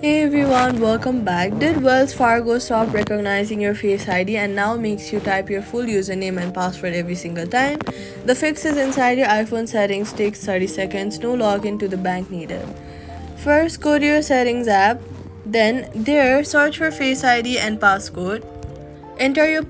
Hey everyone, welcome back. Did Wells Fargo stop recognizing your Face ID and now makes you type your full username and password every single time? The fix is inside your iPhone settings, takes 30 seconds, no login to the bank needed. First, go to your settings app, then there search for Face ID and Passcode. Enter your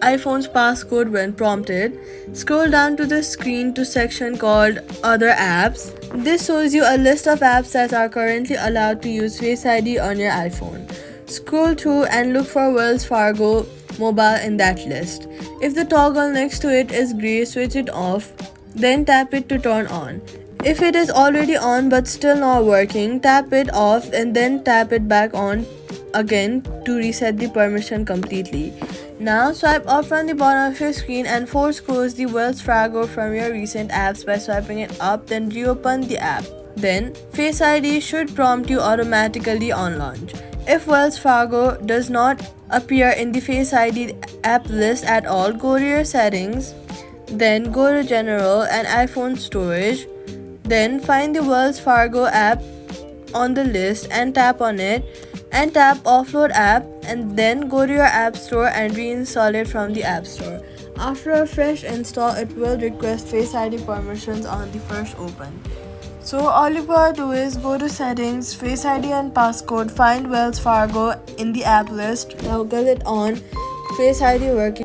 iPhone's passcode when prompted. Scroll down to the screen to section called Other Apps. This shows you a list of apps that are currently allowed to use Face ID on your iPhone. Scroll through and look for Wells Fargo Mobile in that list. If the toggle next to it is gray, switch it off, then tap it to turn on. If it is already on but still not working, tap it off and then tap it back on again to reset the permission completely. Now swipe up from the bottom of your screen and force close the Wells Fargo from your recent apps by swiping it up, then reopen the app. Then Face ID should prompt you automatically on launch. If Wells Fargo does not appear in the Face ID app list at all, go to your settings, then go to General and iPhone Storage, then find the Wells Fargo app on the list and tap on it and tap Offload app and then go to your app store and reinstall it from the app store. After a fresh install, it will request Face ID permissions on the first open. So all you gotta do is go to settings, Face ID and Passcode, find Wells Fargo in the app list, now get it on, Face ID working.